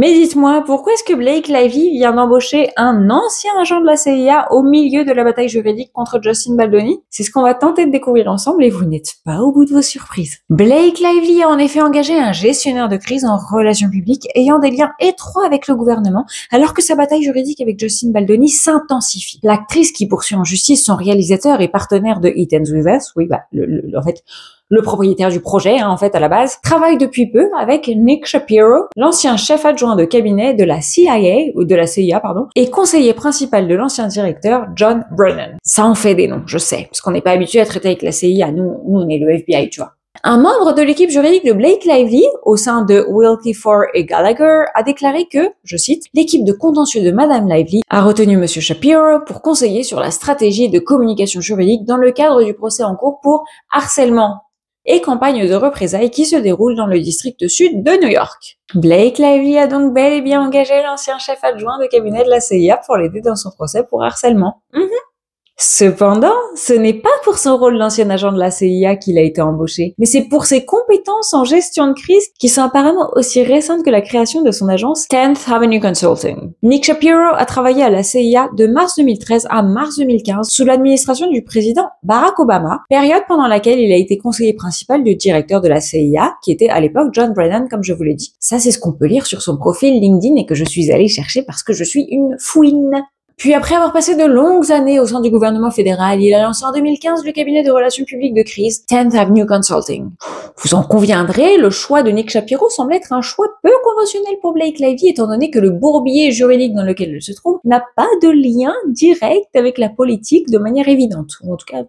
Mais dites-moi, pourquoi est-ce que Blake Lively vient d'embaucher un ancien agent de la CIA au milieu de la bataille juridique contre Justin Baldoni? C'est ce qu'on va tenter de découvrir ensemble et vous n'êtes pas au bout de vos surprises. Blake Lively a en effet engagé un gestionnaire de crise en relations publiques ayant des liens étroits avec le gouvernement alors que sa bataille juridique avec Justin Baldoni s'intensifie. L'actrice qui poursuit en justice son réalisateur et partenaire de It Ends With Us, en fait, le propriétaire du projet, en fait, à la base, travaille depuis peu avec Nick Shapiro, l'ancien chef adjoint de cabinet de la CIA, et conseiller principal de l'ancien directeur John Brennan. Ça en fait des noms, je sais, parce qu'on n'est pas habitué à traiter avec la CIA, nous on est le FBI, tu vois. Un membre de l'équipe juridique de Blake Lively, au sein de Wilkie Ford et Gallagher, a déclaré que, je cite, l'équipe de contentieux de Madame Lively a retenu Monsieur Shapiro pour conseiller sur la stratégie de communication juridique dans le cadre du procès en cours pour harcèlement et campagne de représailles qui se déroule dans le district sud de New York. Blake Lively a donc bel et bien engagé l'ancien chef adjoint de cabinet de la CIA pour l'aider dans son procès pour harcèlement. Cependant, ce n'est pas pour son rôle d'ancien agent de la CIA qu'il a été embauché, mais c'est pour ses compétences en gestion de crise qui sont apparemment aussi récentes que la création de son agence 10th Avenue Consulting. Nick Shapiro a travaillé à la CIA de mars 2013 à mars 2015 sous l'administration du président Barack Obama, période pendant laquelle il a été conseiller principal du directeur de la CIA, qui était à l'époque John Brennan, comme je vous l'ai dit. Ça, c'est ce qu'on peut lire sur son profil LinkedIn et que je suis allée chercher parce que je suis une fouine. Puis après avoir passé de longues années au sein du gouvernement fédéral, il a lancé en 2015 le cabinet de relations publiques de crise 10th Avenue Consulting. Vous en conviendrez, le choix de Nick Shapiro semble être un choix peu conventionnel pour Blake Lively étant donné que le bourbier juridique dans lequel elle se trouve n'a pas de lien direct avec la politique de manière évidente, ou en tout cas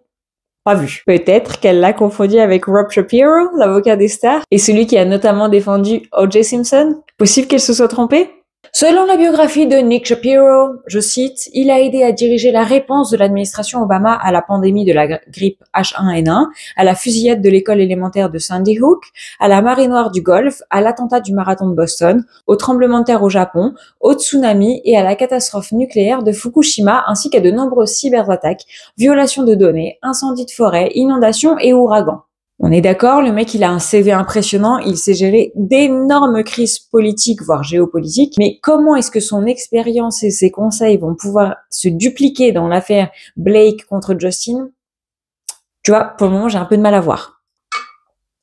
pas vu. Peut-être qu'elle l'a confondu avec Rob Shapiro, l'avocat des stars, et celui qui a notamment défendu O.J. Simpson. Possible qu'elle se soit trompée? Selon la biographie de Nick Shapiro, je cite, il a aidé à diriger la réponse de l'administration Obama à la pandémie de la grippe H1N1, à la fusillade de l'école élémentaire de Sandy Hook, à la marée noire du Golfe, à l'attentat du marathon de Boston, au tremblement de terre au Japon, au tsunami et à la catastrophe nucléaire de Fukushima, ainsi qu'à de nombreuses cyberattaques, violations de données, incendies de forêt, inondations et ouragans. On est d'accord, le mec il a un CV impressionnant, il sait gérer d'énormes crises politiques, voire géopolitiques, mais comment est-ce que son expérience et ses conseils vont pouvoir se dupliquer dans l'affaire Blake contre Justin? Tu vois, pour le moment j'ai un peu de mal à voir.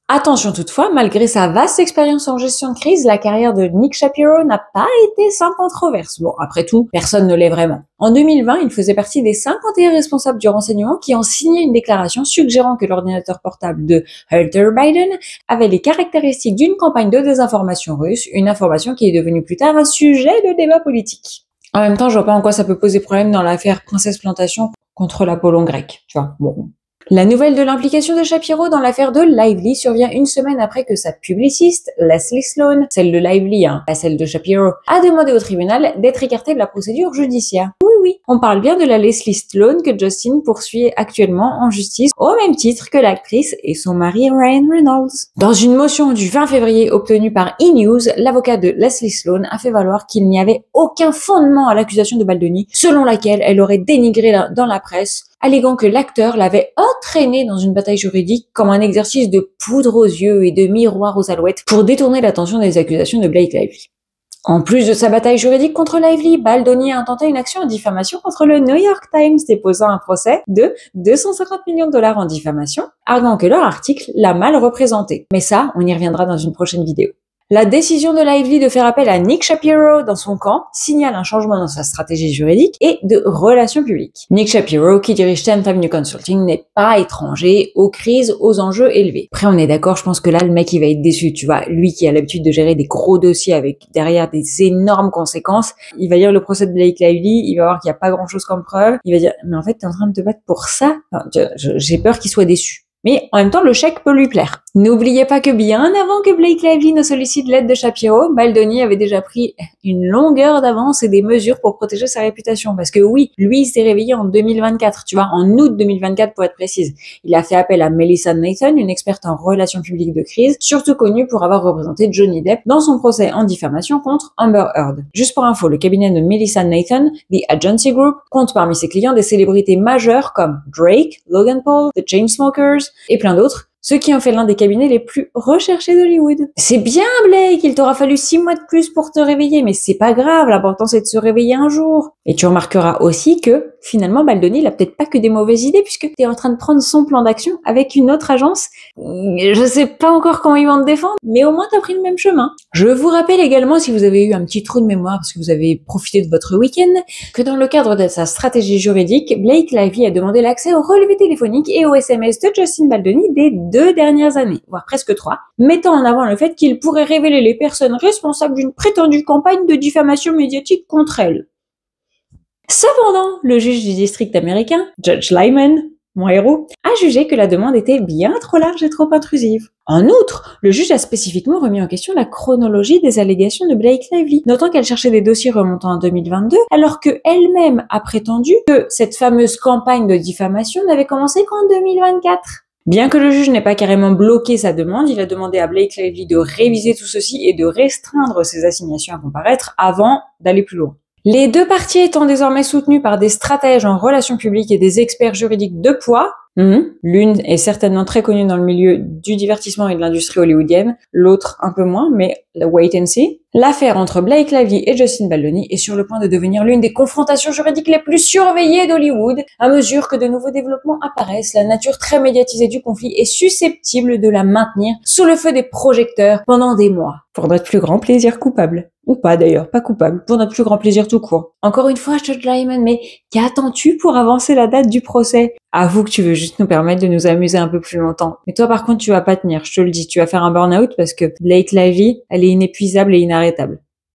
Attention toutefois, malgré sa vaste expérience en gestion de crise, la carrière de Nick Shapiro n'a pas été sans controverse. Bon, après tout, personne ne l'est vraiment. En 2020, il faisait partie des 51 responsables du renseignement qui ont signé une déclaration suggérant que l'ordinateur portable de Hunter Biden avait les caractéristiques d'une campagne de désinformation russe, une information qui est devenue plus tard un sujet de débat politique. En même temps, je vois pas en quoi ça peut poser problème dans l'affaire Princesse Plantation contre l'Apollon grec, tu vois. Bon. La nouvelle de l'implication de Shapiro dans l'affaire de Lively survient une semaine après que sa publiciste, Leslie Sloan, celle de Lively, pas celle de Shapiro, a demandé au tribunal d'être écartée de la procédure judiciaire. Oui, on parle bien de la Leslie Sloan que Justin poursuit actuellement en justice au même titre que l'actrice et son mari Ryan Reynolds. Dans une motion du 20 février obtenue par E! l'avocat de Leslie Sloan a fait valoir qu'il n'y avait aucun fondement à l'accusation de Baldoni, selon laquelle elle aurait dénigré dans la presse, alléguant que l'acteur l'avait entraîné dans une bataille juridique comme un exercice de poudre aux yeux et de miroir aux alouettes pour détourner l'attention des accusations de Blake Lively. En plus de sa bataille juridique contre Lively, Baldoni a intenté une action en diffamation contre le New York Times, déposant un procès de 250 millions de dollars en diffamation, arguant que leur article l'a mal représenté. Mais ça, on y reviendra dans une prochaine vidéo. La décision de Lively de faire appel à Nick Shapiro dans son camp signale un changement dans sa stratégie juridique et de relations publiques. Nick Shapiro, qui dirige 10th Avenue Consulting, n'est pas étranger aux crises, aux enjeux élevés. Après, on est d'accord, je pense que là, le mec, il va être déçu, tu vois. Lui qui a l'habitude de gérer des gros dossiers avec derrière des énormes conséquences, il va lire le procès de Blake Lively, il va voir qu'il n'y a pas grand-chose comme preuve, il va dire, mais en fait, t'es en train de te battre pour ça? Enfin, j'ai peur qu'il soit déçu. Mais en même temps, le chèque peut lui plaire. N'oubliez pas que bien avant que Blake Lively ne sollicite l'aide de Shapiro, Baldoni avait déjà pris une longueur d'avance et des mesures pour protéger sa réputation. Parce que oui, lui, il s'est réveillé en 2024, tu vois, en août 2024 pour être précise. Il a fait appel à Melissa Nathan, une experte en relations publiques de crise, surtout connue pour avoir représenté Johnny Depp dans son procès en diffamation contre Amber Heard. Juste pour info, le cabinet de Melissa Nathan, The Agency Group, compte parmi ses clients des célébrités majeures comme Drake, Logan Paul, The Chainsmokers et plein d'autres, ce qui en fait l'un des cabinets les plus recherchés d'Hollywood. C'est bien, Blake, il t'aura fallu 6 mois de plus pour te réveiller, mais c'est pas grave, l'important c'est de se réveiller un jour. Et tu remarqueras aussi que, finalement, Baldoni, il a peut-être pas que des mauvaises idées, puisque t'es en train de prendre son plan d'action avec une autre agence. Je sais pas encore comment ils vont te défendre, mais au moins t'as pris le même chemin. Je vous rappelle également, si vous avez eu un petit trou de mémoire, parce que vous avez profité de votre week-end, que dans le cadre de sa stratégie juridique, Blake Lively a demandé l'accès aux relevés téléphoniques et aux SMS de Justin Baldoni des 2 dernières années, voire presque 3, mettant en avant le fait qu'il pourrait révéler les personnes responsables d'une prétendue campagne de diffamation médiatique contre elle. Cependant, le juge du district américain, Judge Lyman, mon héros, a jugé que la demande était bien trop large et trop intrusive. En outre, le juge a spécifiquement remis en question la chronologie des allégations de Blake Lively, notant qu'elle cherchait des dossiers remontant en 2022, alors que elle-même a prétendu que cette fameuse campagne de diffamation n'avait commencé qu'en 2024. Bien que le juge n'ait pas carrément bloqué sa demande, il a demandé à Blake Lively de réviser tout ceci et de restreindre ses assignations à comparaître avant d'aller plus loin. Les deux parties étant désormais soutenues par des stratèges en relations publiques et des experts juridiques de poids, l'une est certainement très connue dans le milieu du divertissement et de l'industrie hollywoodienne, l'autre un peu moins, mais wait and see. L'affaire entre Blake Lively et Justin Baldoni est sur le point de devenir l'une des confrontations juridiques les plus surveillées d'Hollywood. À mesure que de nouveaux développements apparaissent, la nature très médiatisée du conflit est susceptible de la maintenir sous le feu des projecteurs pendant des mois. Pour notre plus grand plaisir coupable. Ou pas d'ailleurs, pas coupable, pour notre plus grand plaisir tout court. Encore une fois, Judge Lyman, mais qu'attends-tu pour avancer la date du procès? Avoue que tu veux juste nous permettre de nous amuser un peu plus longtemps. Mais toi par contre, tu vas pas tenir, je te le dis, tu vas faire un burn-out parce que Blake Lively, elle est inépuisable et inarrêtable.